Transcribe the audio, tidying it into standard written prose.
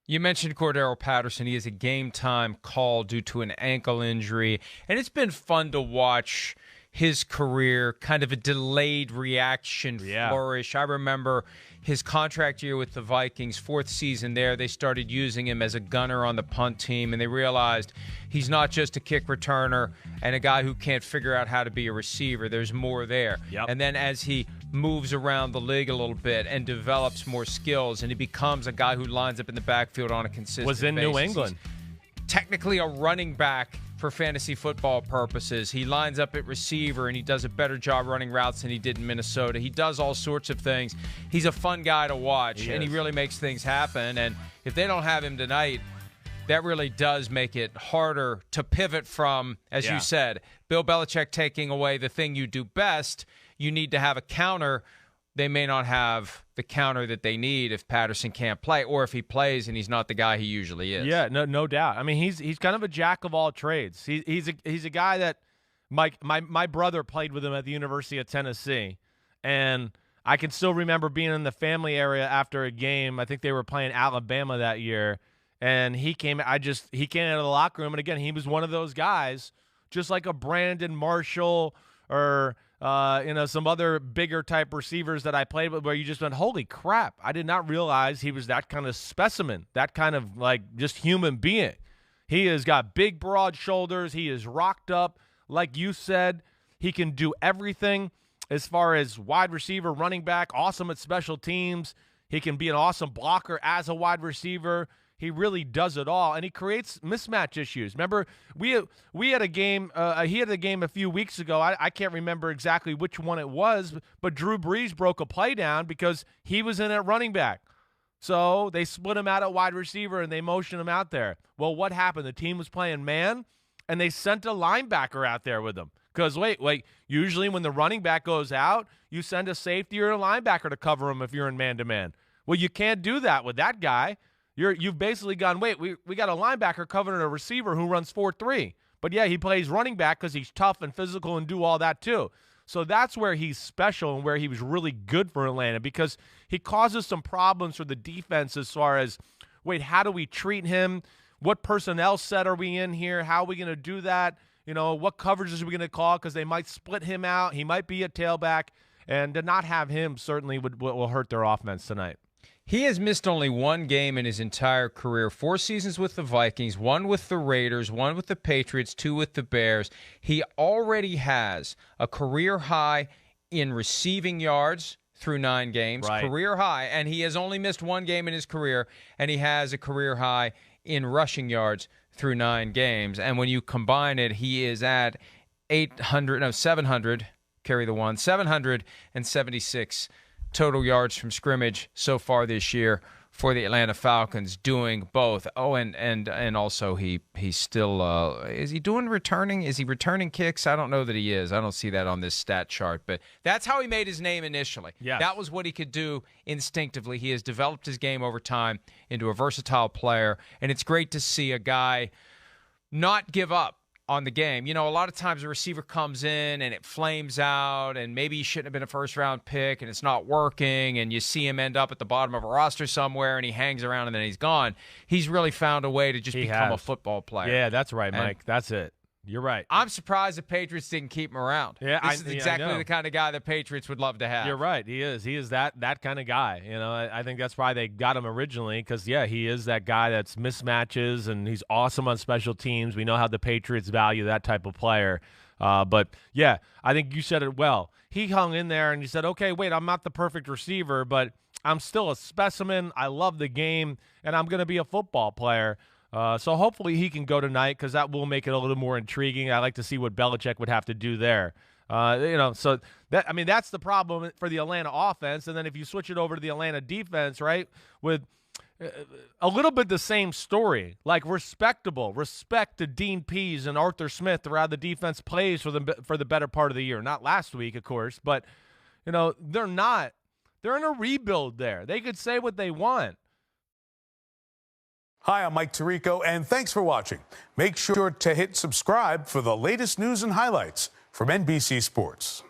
You mentioned Cordarrelle Patterson. He has a game-time call due to an ankle injury, and it's been fun to watch his career, kind of a delayed reaction flourish. I remember his contract year with the Vikings, fourth season there, they started using him as a gunner on the punt team, and they realized he's not just a kick returner and a guy who can't figure out how to be a receiver. There's more there. And then as he moves around the league a little bit and develops more skills, and he becomes a guy who lines up in the backfield on a consistent basis. Was in New England. He's technically a running back for fantasy football purposes. He lines up at receiver, and he does a better job running routes than he did in Minnesota. He does all sorts of things. He's a fun guy to watch, he really makes things happen. And if they don't have him tonight, that really does make it harder to pivot from, as you said, Bill Belichick taking away the thing you do best. You need to have a counter. They may not have the counter that they need if Patterson can't play, or if he plays and he's not the guy he usually is. Yeah, no doubt. I mean, he's kind of a jack of all trades. He's a guy that my brother played with him at the University of Tennessee, and I can still remember being in the family area after a game. I think they were playing Alabama that year, and he came out of the locker room, and again, he was one of those guys, just like a Brandon Marshall or some other bigger type receivers that I played with, where you just went, holy crap, I did not realize he was that kind of specimen, that kind of like just human being. He has got big, broad shoulders. He is rocked up. Like you said, he can do everything as far as wide receiver, running back, awesome at special teams. He can be an awesome blocker as a wide receiver. He really does it all, and he creates mismatch issues. Remember, we had a game. He had a game a few weeks ago. I can't remember exactly which one it was, but Drew Brees broke a play down because he was in at running back. So they split him out at wide receiver, and they motioned him out there. Well, what happened? The team was playing man, and they sent a linebacker out there with him. Because, usually when the running back goes out, you send a safety or a linebacker to cover him if you're in man-to-man. Well, you can't do that with that guy. You've basically gone, we got a linebacker covering a receiver who runs 4-3. But, he plays running back because he's tough and physical and do all that too. So that's where he's special and where he was really good for Atlanta, because he causes some problems for the defense as far as, how do we treat him? What personnel set are we in here? How are we going to do that? What coverages are we going to call? Because they might split him out. He might be a tailback. And to not have him certainly will hurt their offense tonight. He has missed only one game in his entire career, 4 seasons with the Vikings, 1 with the Raiders, 1 with the Patriots, 2 with the Bears. He already has a career high in receiving yards through 9 games, career high, and he has only missed 1 game in his career, and he has a career high in rushing yards through 9 games. And when you combine it, he is at 700, carry the 1, 776 total yards from scrimmage so far this year for the Atlanta Falcons, doing both. Oh, and also he's still is he doing returning? Is he returning kicks? I don't know that he is. I don't see that on this stat chart, but that's how he made his name initially. Yes. That was what he could do instinctively. He has developed his game over time into a versatile player, and it's great to see a guy not give up on the game. A lot of times a receiver comes in and it flames out, and maybe he shouldn't have been a first-round pick, and it's not working, and you see him end up at the bottom of a roster somewhere, and he hangs around, and then he's gone. He's really found a way to just become a football player. Yeah, that's right, Mike. That's it. You're right. I'm surprised the Patriots didn't keep him around. Yeah, this is exactly the kind of guy the Patriots would love to have. You're right. He is. He is that kind of guy. I think that's why they got him originally, because, he is that guy that's mismatches, and he's awesome on special teams. We know how the Patriots value that type of player. But I think you said it well. He hung in there, and he said, okay, I'm not the perfect receiver, but I'm still a specimen. I love the game, and I'm going to be a football player. So hopefully he can go tonight, because that will make it a little more intriguing. I like to see what Belichick would have to do there. So that's the problem for the Atlanta offense. And then if you switch it over to the Atlanta defense, right, with a little bit the same story, like respect to Dean Pease and Arthur Smith throughout the defense plays for the better part of the year. Not last week, of course, but they're not. They're in a rebuild there. They could say what they want. Hi, I'm Mike Tirico, and thanks for watching. Make sure to hit subscribe for the latest news and highlights from NBC Sports.